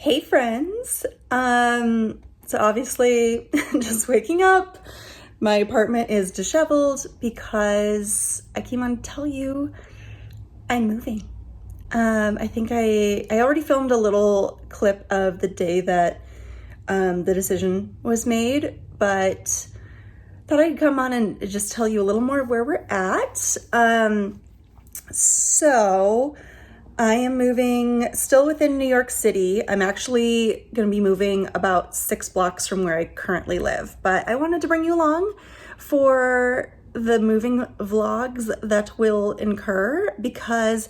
Hey friends. So obviously just waking up. My apartment is disheveled because I came on to tell you I'm moving. I think I already filmed a little clip of the day that the decision was made, but thought I'd come on and just tell you a little more of where we're at. So I am moving still within New York City. I'm actually going to be moving about 6 blocks from where I currently live, but I wanted to bring you along for the moving vlogs that will incur because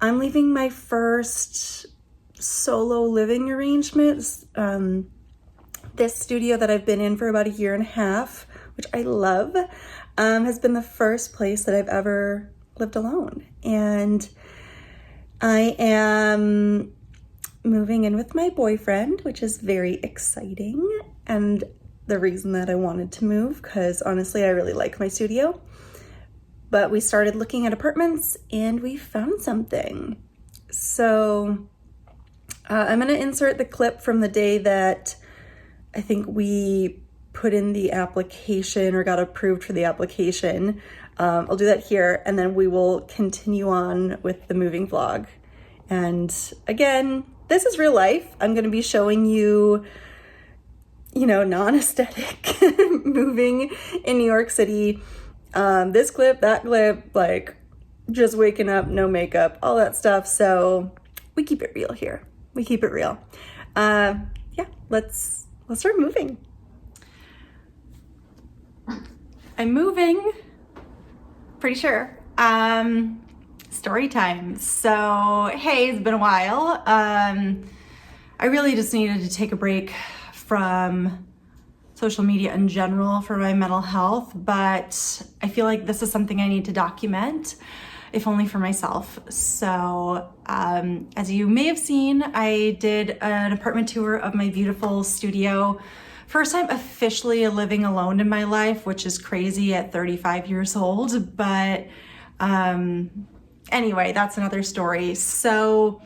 I'm leaving my first solo living arrangements. This studio that I've been in for about 1.5 years, which I love, has been the first place that I've ever lived alone. And I am moving in with my boyfriend, which is very exciting. And the reason that I wanted to move, because honestly, I really like my studio. But we started looking at apartments and we found something. So I'm going to insert the clip from the day that I think we put in the application or got approved for the application. I'll do that here, and then we will continue on with the moving vlog. And again, this is real life. I'm going to be showing you, non-aesthetic moving in New York City. This clip, that clip, like just waking up, no makeup, all that stuff. So we keep it real here. We keep it real. Let's start moving. I'm moving. Pretty sure. Story time. So, hey, it's been a while. I really just needed to take a break from social media in general for my mental health, but I feel like this is something I need to document, if only for myself. So, as you may have seen, I did an apartment tour of my beautiful studio. First time officially living alone in my life, which is crazy at 35 years old. But anyway, that's another story. So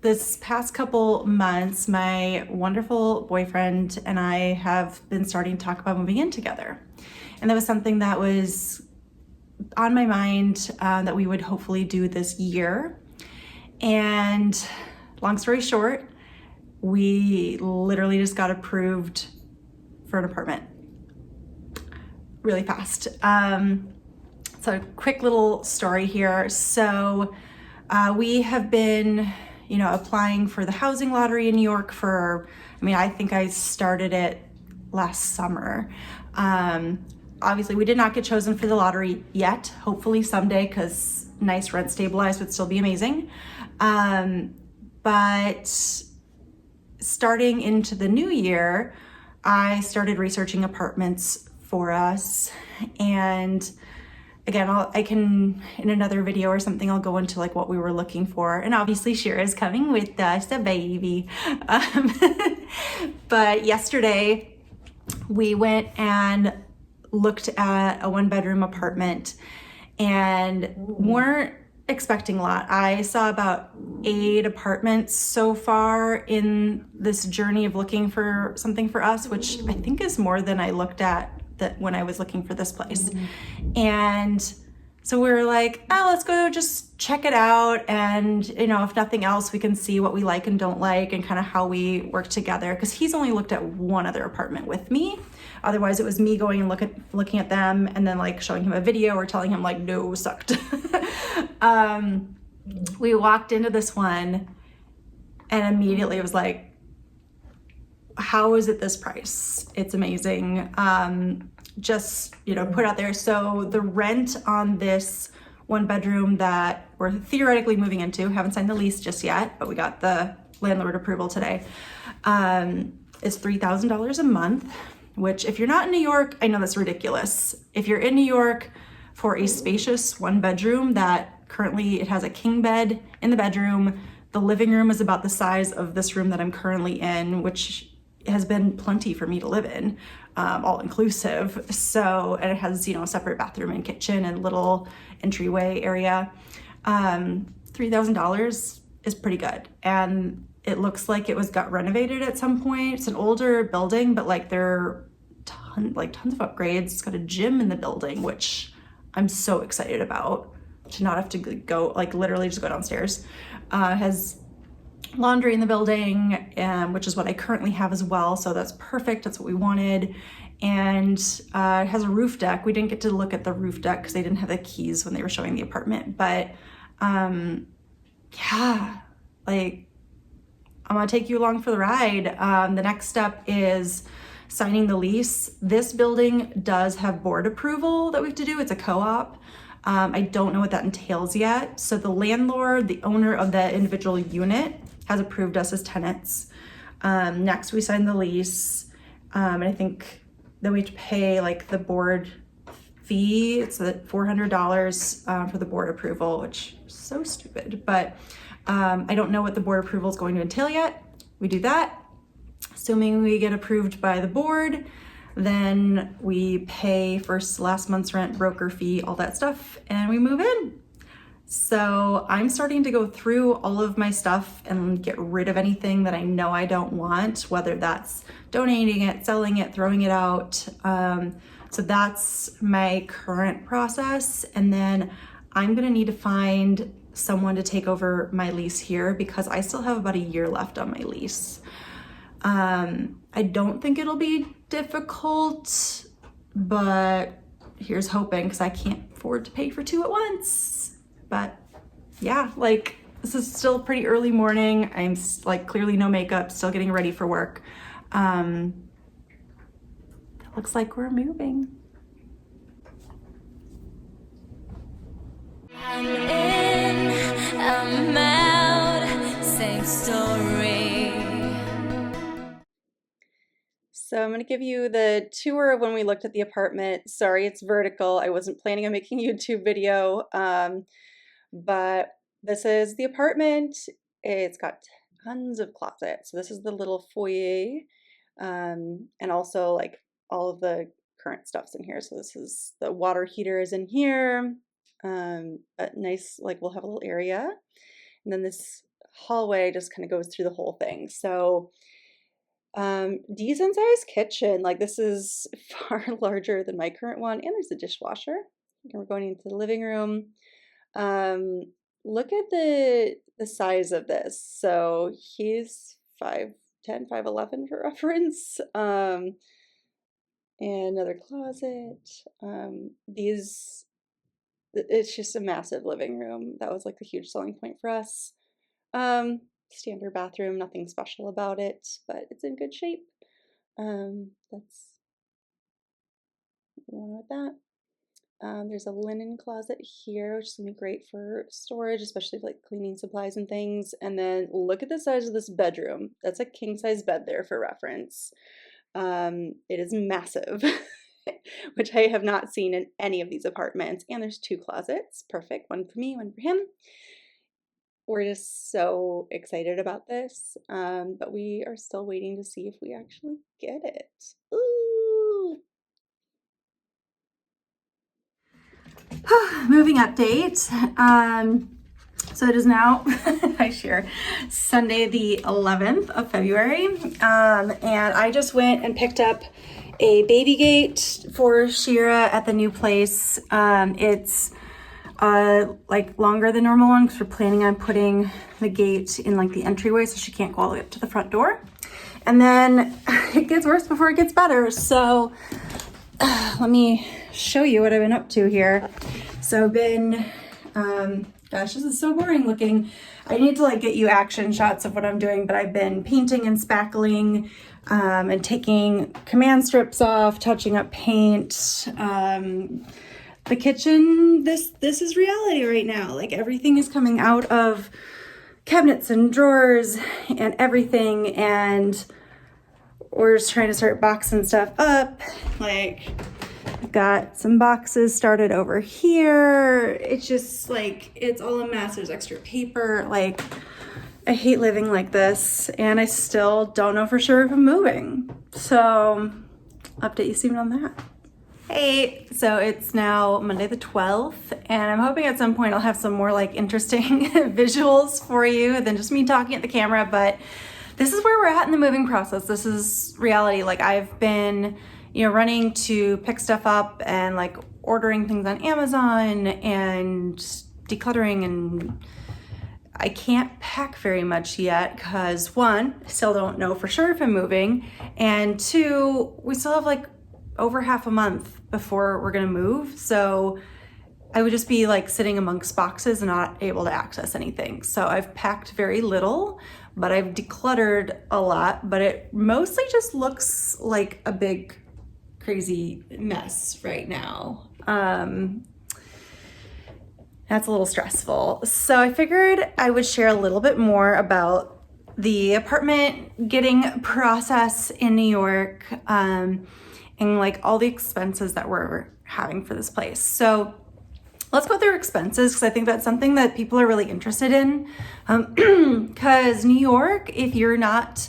this past couple months, my wonderful boyfriend and I have been starting to talk about moving in together. And that was something that was on my mind that we would hopefully do this year. And long story short, we literally just got approved for an apartment really fast. So a quick little story here. So we have been, applying for the housing lottery in New York I think I started it last summer. Obviously we did not get chosen for the lottery yet, hopefully someday, because nice rent stabilized would still be amazing. But starting into the new year, I started researching apartments for us. And again, I can, in another video or something, I'll go into like what we were looking for. And obviously Shira's coming with us, a baby. But yesterday we went and looked at a 1-bedroom apartment and weren't expecting a lot. I saw about 8 apartments so far in this journey of looking for something for us, which I think is more than I looked at when I was looking for this place. And so we were like, let's go just check it out. And, if nothing else, we can see what we like and don't like and kind of how we work together. Because he's only looked at one other apartment with me. Otherwise, it was me going and looking at them and then like showing him a video or telling him like, no, sucked. We walked into this one and immediately it was like, how is it this price? It's amazing. Just, put out there. So the rent on this 1-bedroom that we're theoretically moving into, haven't signed the lease just yet, but we got the landlord approval today, is $3,000 a month, which if you're not in New York, I know that's ridiculous. If you're in New York for a spacious 1-bedroom that currently it has a king bed in the bedroom, the living room is about the size of this room that I'm currently in, which has been plenty for me to live in, all inclusive. So, and it has, a separate bathroom and kitchen and little entryway area. $3,000 is pretty good. And it looks like it got renovated at some point. It's an older building, but like there are tons of upgrades. It's got a gym in the building, which I'm so excited about, to not have to go, like literally just go downstairs. Has laundry in the building, which is what I currently have as well. So that's perfect. That's what we wanted. And it has a roof deck. We didn't get to look at the roof deck because they didn't have the keys when they were showing the apartment. But yeah, like I'm gonna take you along for the ride. The next step is signing the lease. This building does have board approval that we have to do. It's a co-op. I don't know what that entails yet. So the landlord, the owner of the individual unit, has approved us as tenants. Next we sign the lease. And I think then we have to pay like the board fee. It's $400 for the board approval, which is so stupid, but I don't know what the board approval is going to entail yet. We do that. Assuming we get approved by the board, then we pay last month's rent, broker fee, all that stuff, and we move in. So I'm starting to go through all of my stuff and get rid of anything that I know I don't want, whether that's donating it, selling it, throwing it out. So that's my current process. And then I'm gonna need to find someone to take over my lease here because I still have about a year left on my lease. I don't think it'll be difficult, but here's hoping, because I can't afford to pay for two at once. But yeah, like this is still a pretty early morning. I'm like clearly no makeup, still getting ready for work. It looks like we're moving. I'm in, I'm out, same story. So I'm going to give you the tour of when we looked at the apartment. Sorry, it's vertical. I wasn't planning on making a YouTube video, but this is the apartment. It's got tons of closets. So this is the little foyer, and also like all of the current stuff's in here. So this is the water heater is in here. A nice, like we'll have a little area, and then this hallway just kind of goes through the whole thing. So decent sized kitchen. Like this is far larger than my current one, and there's a dishwasher. And we're going into the living room. Look at the size of this. So he's 5'10", 5'11" for reference. And another closet. It's just a massive living room. That was like the huge selling point for us. Standard bathroom, nothing special about it, but it's in good shape. That's one with that. There's a linen closet here, which is gonna be great for storage, especially for, like cleaning supplies and things. And then look at the size of this bedroom. That's a king size bed there for reference. It is massive, which I have not seen in any of these apartments. And there's two closets, perfect, one for me, one for him. We're just so excited about this, but we are still waiting to see if we actually get it. Ooh. Moving update. So it is now, hi Sheer, Sunday the 11th of February, and I just went and picked up a baby gate for Shira at the new place. It's like longer than normal one because we're planning on putting the gate in like the entryway so she can't go all the way up to the front door. And then it gets worse before it gets better. So let me show you what I've been up to here. So I've been, gosh, this is so boring looking. I need to like get you action shots of what I'm doing, but I've been painting and spackling, and taking command strips off, touching up paint. The kitchen, this is reality right now. Like everything is coming out of cabinets and drawers and everything, and we're just trying to start boxing stuff up. Like I've got some boxes started over here. It's just like, it's all a mess. There's extra paper. Like I hate living like this, and I still don't know for sure if I'm moving. So update you soon on that. Hey, so it's now Monday the 12th, and I'm hoping at some point I'll have some more like interesting visuals for you than just me talking at the camera, but this is where we're at in the moving process. This is reality. Like I've been, running to pick stuff up and like ordering things on Amazon and decluttering, and I can't pack very much yet because one, I still don't know for sure if I'm moving, and two, we still have like over half a month before we're gonna move. So I would just be like sitting amongst boxes and not able to access anything. So I've packed very little, but I've decluttered a lot, but it mostly just looks like a big crazy mess right now. That's a little stressful. So I figured I would share a little bit more about the apartment getting process in New York, and like all the expenses that we're having for this place. So let's go through expenses because I think that's something that people are really interested in. Because New York, if you're not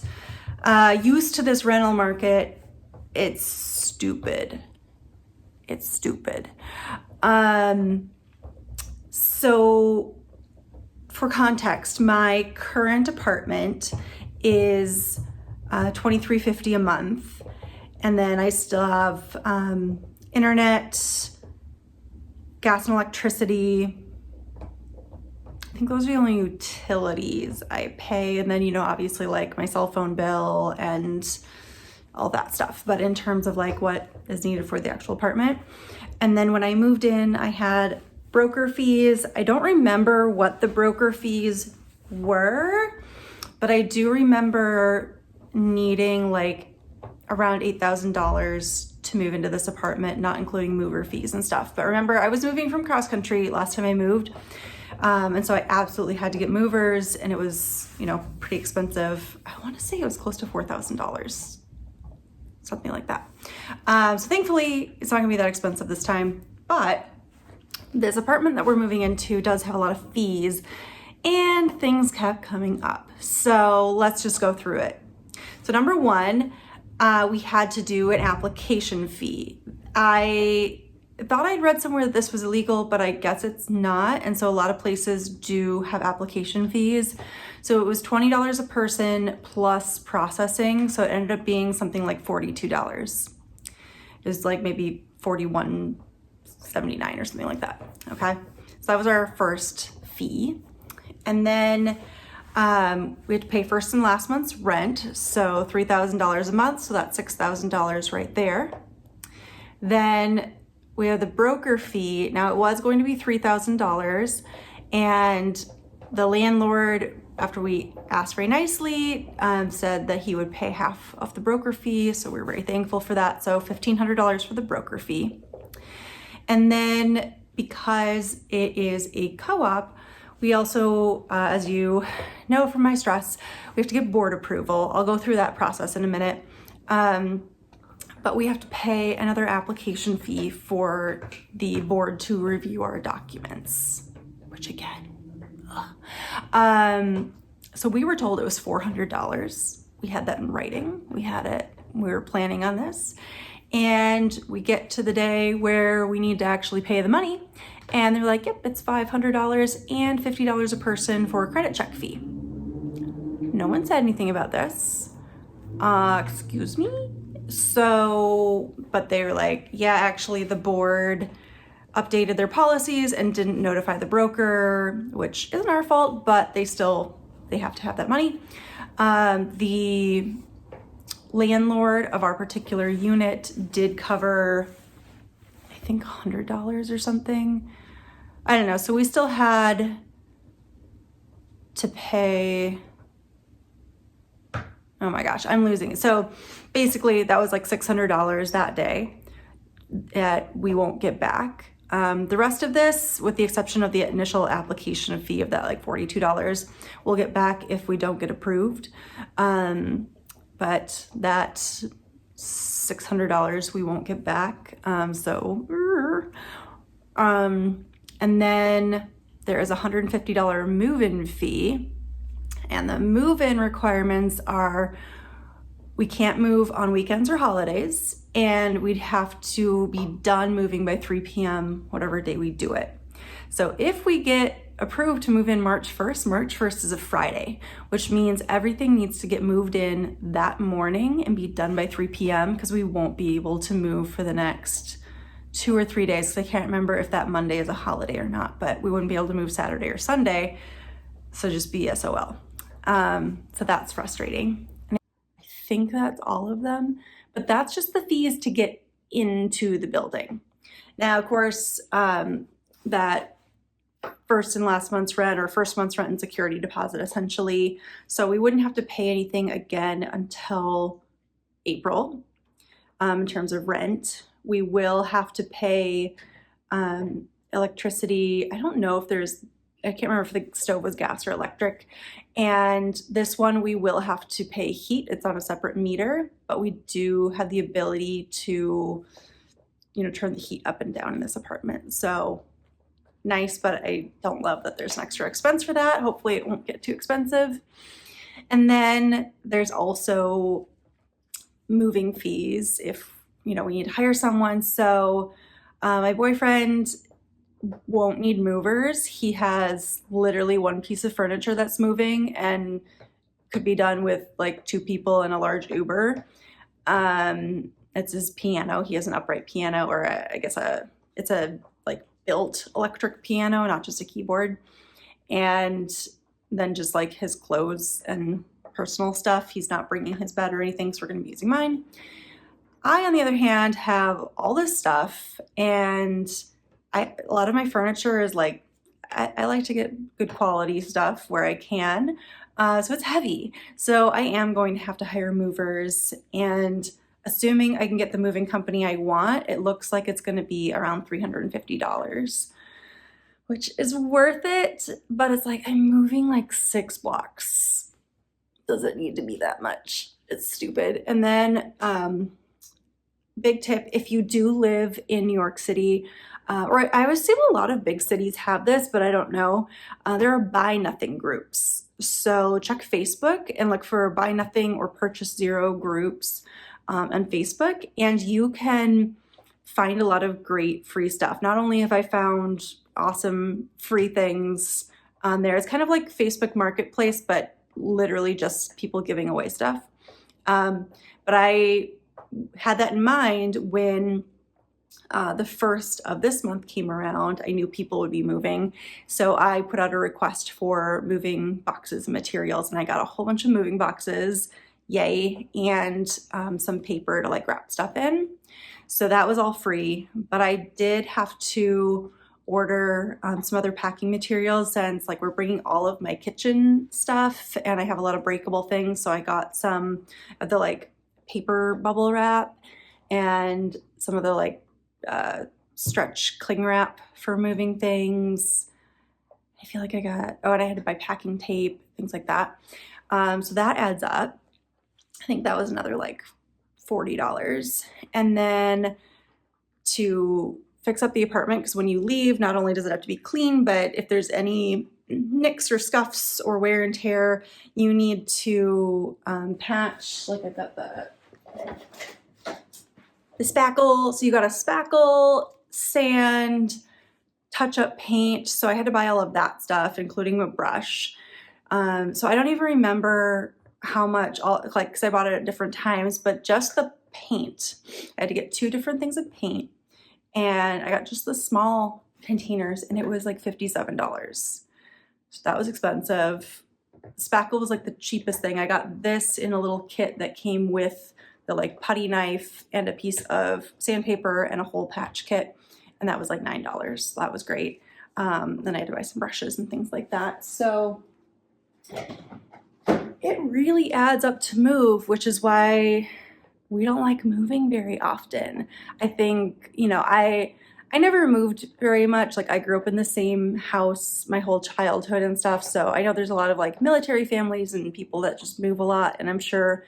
used to this rental market, it's stupid. It's stupid. So for context, my current apartment is $23.50 a month. And then I still have internet, gas and electricity. I think those are the only utilities I pay. And then, obviously like my cell phone bill and all that stuff. But in terms of like what is needed for the actual apartment. And then when I moved in, I had broker fees. I don't remember what the broker fees were, but I do remember needing like around $8,000 to move into this apartment, not including mover fees and stuff. But remember, I was moving from cross country last time I moved. And so I absolutely had to get movers, and it was, pretty expensive. I want to say it was close to $4,000, something like that. So thankfully it's not gonna be that expensive this time, but this apartment that we're moving into does have a lot of fees and things kept coming up. So let's just go through it. So number one, we had to do an application fee. I thought I'd read somewhere that this was illegal, but I guess it's not. And so a lot of places do have application fees. So it was $20 a person plus processing. So it ended up being something like $42. It was like maybe $41.79 or something like that. Okay. So that was our first fee. And then we had to pay first and last month's rent, so $3,000 a month, so that's $6,000 right there. Then we have the broker fee. Now it was going to be $3,000, and the landlord, after we asked very nicely, said that he would pay half of the broker fee, so we were very thankful for that. So $1,500 for the broker fee. And then because it is a co-op, we also, as you know from my stress, we have to get board approval. I'll go through that process in a minute. But we have to pay another application fee for the board to review our documents, which again, so we were told it was $400. We had that in writing. We had it, we were planning on this. And we get to the day where we need to actually pay the money. And they're like, yep, it's $500 and $50 a person for a credit check fee. No one said anything about this. Excuse me? So, but they were like, yeah, actually the board updated their policies and didn't notify the broker, which isn't our fault, but they have to have that money. The landlord of our particular unit did cover, I think $100 or something. I don't know. So we still had to pay, oh my gosh, I'm losing it. So basically that was like $600 that day that we won't get back. The rest of this, with the exception of the initial application fee of that like $42, we'll get back if we don't get approved. But that $600 we won't get back. And then there is a $150 move-in fee, and the move-in requirements are We can't move on weekends or holidays, and we'd have to be done moving by 3 p.m. whatever day we do it. So if we get approved to move in March 1st is a Friday, which means everything needs to get moved in that morning and be done by 3 p.m. because we won't be able to move for the next 2 or 3 days. I can't remember if that Monday is a holiday or not, but we wouldn't be able to move Saturday or Sunday. So just be SOL. So that's frustrating. And I think that's all of them, but that's just the fees to get into the building. Now, of course, that first and last month's rent, or first month's rent and security deposit essentially. So we wouldn't have to pay anything again until April. In terms of rent, we will have to pay electricity. I don't know if I can't remember if the stove was gas or electric. And this one, we will have to pay heat. It's on a separate meter, but we do have the ability to, turn the heat up and down in this apartment. So nice, but I don't love that there's an extra expense for that. Hopefully it won't get too expensive. And then there's also moving fees if, we need to hire someone. So my boyfriend won't need movers. He has literally one piece of furniture that's moving and could be done with like 2 people and a large Uber. It's his piano. He has an upright piano, or it's a like built electric piano, not just a keyboard. And then just like his clothes and personal stuff. He's not bringing his bed or anything, so we're going to be using mine. I, on the other hand, have all this stuff, and a lot of my furniture is like, I like to get good quality stuff where I can. So it's heavy. So I am going to have to hire movers, and assuming I can get the moving company I want, it looks like it's going to be around $350, which is worth it. But it's like, I'm moving like 6 blocks. Does it need to be that much? It's stupid. And then, big tip, if you do live in New York City, or I assume a lot of big cities have this, but I don't know. There are buy nothing groups. So check Facebook and look for buy nothing or purchase zero groups on Facebook, and you can find a lot of great free stuff. Not only have I found awesome free things on there, it's kind of like Facebook Marketplace, but literally just people giving away stuff. But I had that in mind when the first of this month came around. I knew people would be moving, so I put out a request for moving boxes and materials, and I got a whole bunch of moving boxes, yay, and some paper to like wrap stuff in. So that was all free, but I did have to order some other packing materials, since like we're bringing all of my kitchen stuff and I have a lot of breakable things. So I got some of the like paper bubble wrap and some of the like stretch cling wrap for moving things. I feel like I got, and I had to buy packing tape, things like that. So that adds up. I think that was another like $40. And then to fix up the apartment, because when you leave, not only does it have to be clean, but if there's any nicks or scuffs or wear and tear, you need to patch. Like I've got the spackle. So you got a spackle, sand, touch-up paint. So I had to buy all of that stuff, including a brush. So I don't even remember how much, because I bought it at different times, but just the paint. I had to get 2 different things of paint, and I got just the small containers, and it was like $57. So that was expensive. Spackle was like the cheapest thing. I got this in a little kit that came with the like putty knife and a piece of sandpaper and a hole patch kit, and that was like $9. So that was great. Then I had to buy some brushes and things like that. So it really adds up to move, which is why we don't like moving very often. I think, I never moved very much. Like I grew up in the same house my whole childhood and stuff. So I know there's a lot of like military families and people that just move a lot. And I'm sure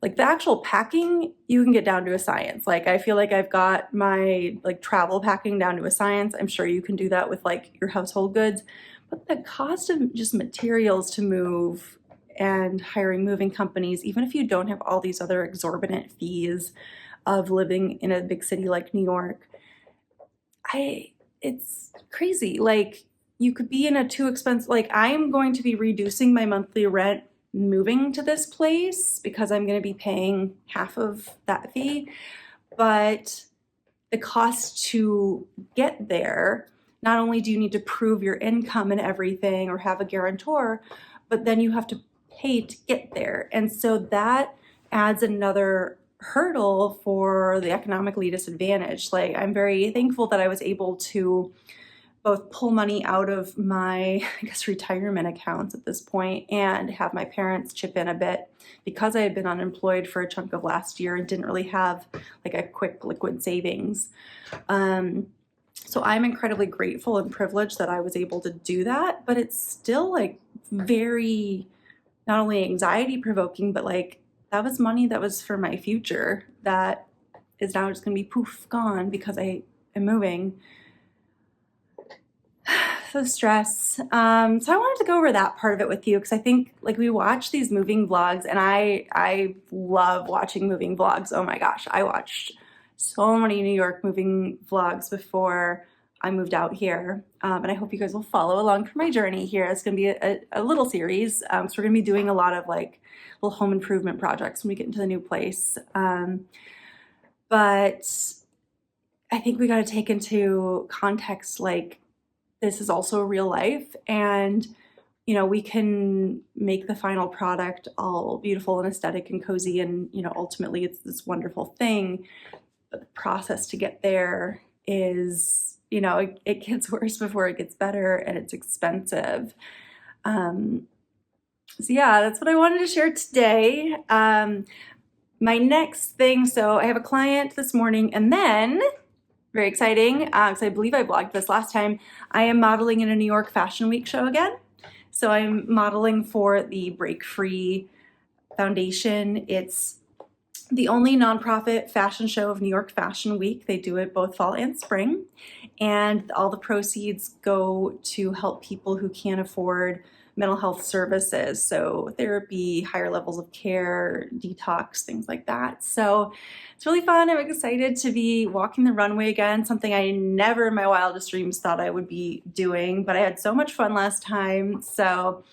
like the actual packing, you can get down to a science. Like I feel like I've got my like travel packing down to a science. I'm sure you can do that with like your household goods. But the cost of just materials to move, and hiring moving companies, even if you don't have all these other exorbitant fees of living in a big city like New York, it's crazy. Like, you could be in a too expensive, like, I'm going to be reducing my monthly rent moving to this place because I'm going to be paying half of that fee. But the cost to get there, not only do you need to prove your income and everything or have a guarantor, but then you have to pay to get there. And so that adds another hurdle for the economically disadvantaged. Like, I'm very thankful that I was able to both pull money out of my, I guess, retirement accounts at this point and have my parents chip in a bit because I had been unemployed for a chunk of last year and didn't really have like a quick liquid savings. So I'm incredibly grateful and privileged that I was able to do that, but it's still like very, not only anxiety provoking, but like that was money that was for my future that is now just gonna be poof, gone because I am moving. So stress. So I wanted to go over that part of it with you because I think like we watch these moving vlogs and I love watching moving vlogs. Oh my gosh, I watched so many New York moving vlogs before I moved out here. And I hope you guys will follow along for my journey here. It's going to be a little series. So we're going to be doing a lot of like little home improvement projects when we get into the new place. But I think we got to take into context like this is also real life, and you know, we can make the final product all beautiful and aesthetic and cozy, and you know, ultimately it's this wonderful thing, but the process to get there is, you know, it gets worse before it gets better, and it's expensive. So yeah, that's what I wanted to share today. My next thing, so I have a client this morning, and then very exciting, because I believe I blogged this last time. I am modeling in a New York Fashion Week show again. So I'm modeling for the Break Free Foundation. It's the only nonprofit fashion show of New York Fashion Week. They do it both fall and spring. And all the proceeds go to help people who can't afford mental health services. So therapy, higher levels of care, detox, things like that. So it's really fun. I'm excited to be walking the runway again, something I never in my wildest dreams thought I would be doing, but I had so much fun last time. So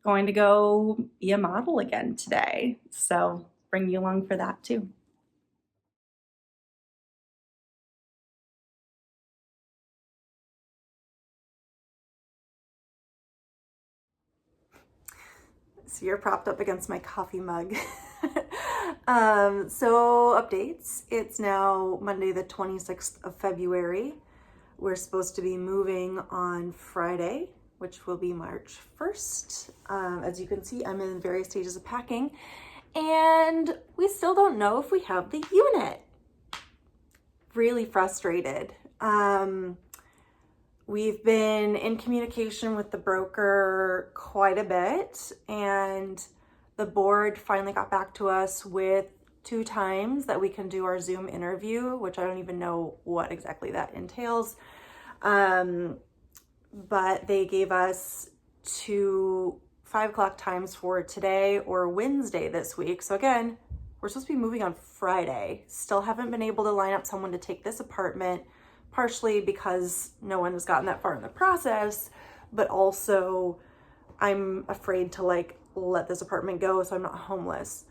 going to go be a model again today. So bring you along for that too. So you're propped up against my coffee mug. So updates. It's now Monday, the 26th of February. We're supposed to be moving on Friday, which will be March 1st. As you can see, I'm in various stages of packing, and we still don't know if we have the unit. Really frustrated. We've been in communication with the broker quite a bit, and the board finally got back to us with 2 times that we can do our Zoom interview, which I don't even know what exactly that entails. But they gave us 2 5 o'clock times for today or Wednesday this week. So again, we're supposed to be moving on Friday. Still haven't been able to line up someone to take this apartment, partially because no one has gotten that far in the process, but also I'm afraid to like let this apartment go so I'm not homeless.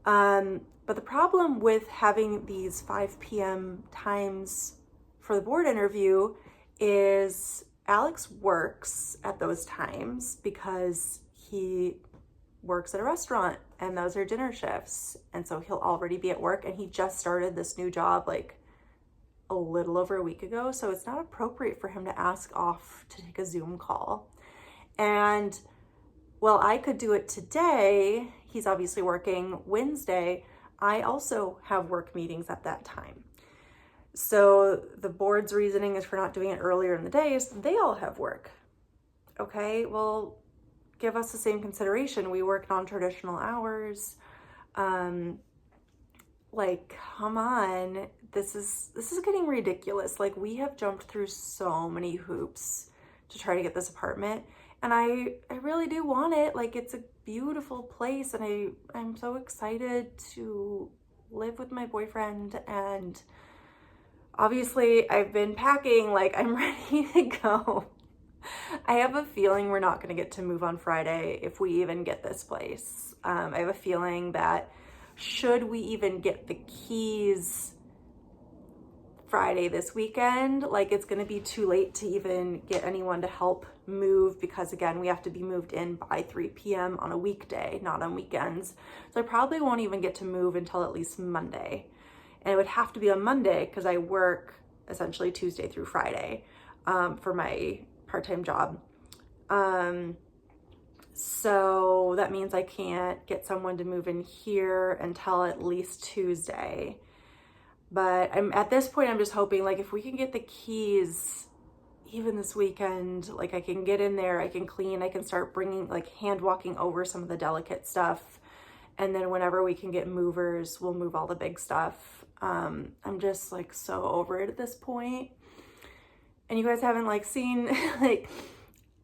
But the problem with having these 5 p.m. times for the board interview is Alex works at those times because he works at a restaurant and those are dinner shifts. And so he'll already be at work, and he just started this new job like a little over a week ago. So it's not appropriate for him to ask off to take a Zoom call. And while I could do it today, he's obviously working Wednesday, I also have work meetings at that time. So the board's reasoning is for not doing it earlier in the day is they all have work. Okay, well, give us the same consideration. We work non-traditional hours. Like, come on, this is getting ridiculous. Like, we have jumped through so many hoops to try to get this apartment, and I really do want it. Like, it's a beautiful place, and I'm so excited to live with my boyfriend. And obviously I've been packing, like I'm ready to go. I have a feeling we're not going to get to move on Friday if we even get this place. I have a feeling that should we even get the keys Friday this weekend, like it's going to be too late to even get anyone to help move, because again, we have to be moved in by 3 p.m. on a weekday, not on weekends. So I probably won't even get to move until at least Monday. And it would have to be on Monday because I work essentially Tuesday through Friday for my part-time job. So that means I can't get someone to move in here until at least Tuesday. But at this point, I'm just hoping, like, if we can get the keys even this weekend, like I can get in there, I can clean, I can start bringing, like, hand walking over some of the delicate stuff. And then whenever we can get movers, we'll move all the big stuff. I'm just like so over it at this point. And you guys haven't like seen like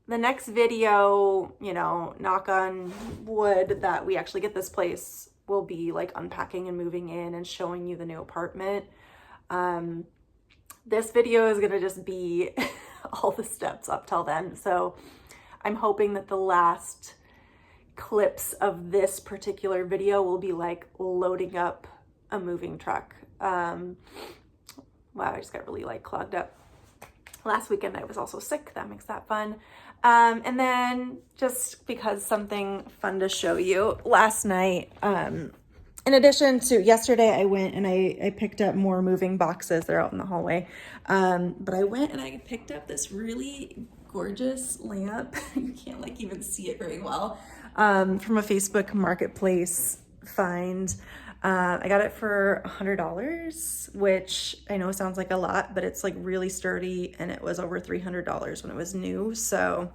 the next video, you know, knock on wood that we actually get this place, will be like unpacking and moving in and showing you the new apartment. This video is gonna just be all the steps up till then. So I'm hoping that the last clips of this particular video will be like loading up a moving truck. Wow, I just got really like clogged up. Last weekend I was also sick, that makes that fun. And then just because something fun to show you, last night, in addition to yesterday, I went and I picked up more moving boxes. They're out in the hallway. But I went and I picked up this really gorgeous lamp. You can't like even see it very well. From a Facebook marketplace find. I got it for $100, which I know sounds like a lot, but it's like really sturdy, and it was over $300 when it was new. So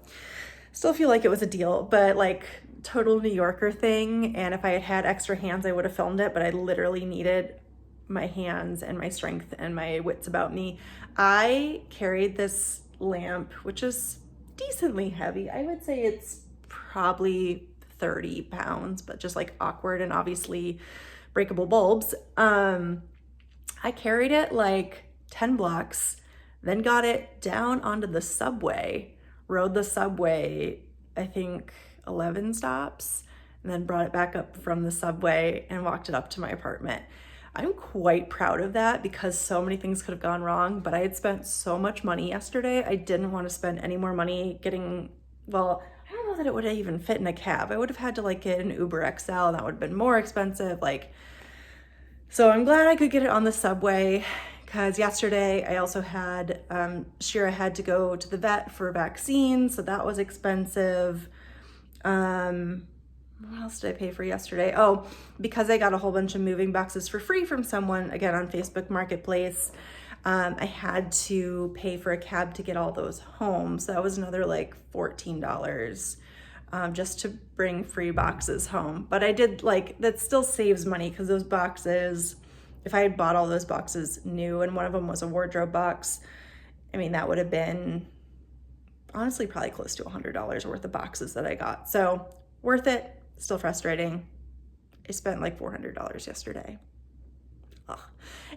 still feel like it was a deal, but like total New Yorker thing. And if I had had extra hands, I would have filmed it, but I literally needed my hands and my strength and my wits about me. I carried this lamp, which is decently heavy. I would say it's probably 30 pounds, but just like awkward and obviously breakable bulbs. I carried it like 10 blocks, then got it down onto the subway, rode the subway, I think 11 stops, and then brought it back up from the subway and walked it up to my apartment. I'm quite proud of that because so many things could have gone wrong, but I had spent so much money yesterday. I didn't want to spend any more money getting, well, I don't know that it would have even fit in a cab. I would have had to like get an Uber XL, and that would have been more expensive. Like, so I'm glad I could get it on the subway, because yesterday I also had, Shira had to go to the vet for vaccines, so that was expensive. What else did I pay for yesterday? Oh, because I got a whole bunch of moving boxes for free from someone, again, on Facebook Marketplace, I had to pay for a cab to get all those home. So that was another like $14 just to bring free boxes home. But I did like, that still saves money, because those boxes, if I had bought all those boxes new and one of them was a wardrobe box, I mean, that would have been honestly probably close to $100 worth of boxes that I got. So worth it. Still frustrating. I spent like $400 yesterday. Ugh.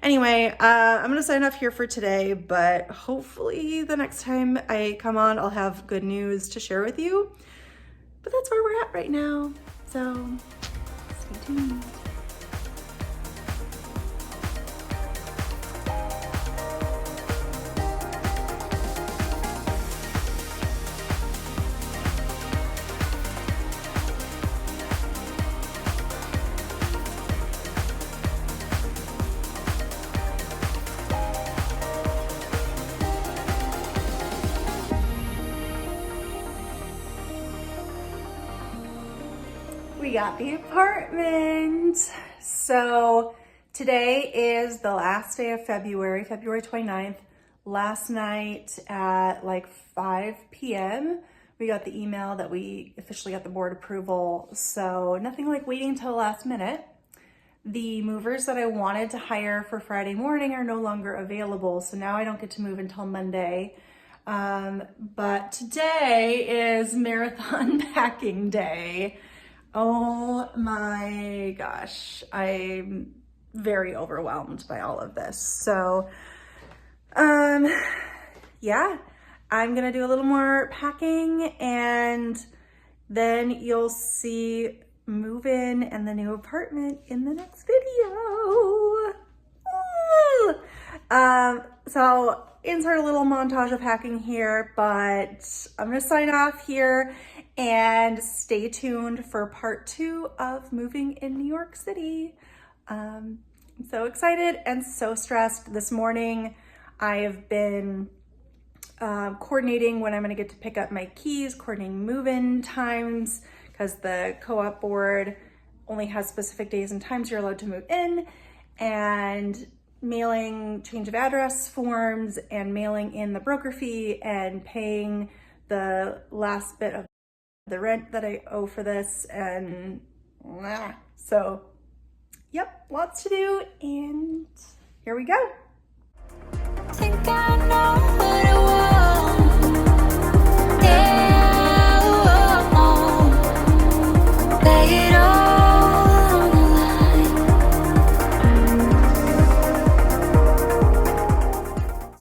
Anyway, I'm gonna sign off here for today, but hopefully the next time I come on, I'll have good news to share with you. But that's where we're at right now. So stay tuned. We got the apartment. So today is the last day of February, February 29th. Last night at like 5 p.m., we got the email that we officially got the board approval. So nothing like waiting till the last minute. The movers that I wanted to hire for Friday morning are no longer available. So now I don't get to move until Monday. But today is marathon packing day. Oh my gosh, I'm very overwhelmed by all of this. So, yeah, I'm gonna do a little more packing and then you'll see move in and the new apartment in the next video. Woo! So insert a little montage of packing here, but I'm gonna sign off here and stay tuned for part 2 of moving in New York City. I'm so excited and so stressed. This morning I've been coordinating when I'm gonna get to pick up my keys, coordinating move-in times, because the co-op board only has specific days and times you're allowed to move in, and mailing change of address forms and mailing in the broker fee and paying the last bit of the rent that I owe for this. And so, yep, lots to do, and here we go. Think I know.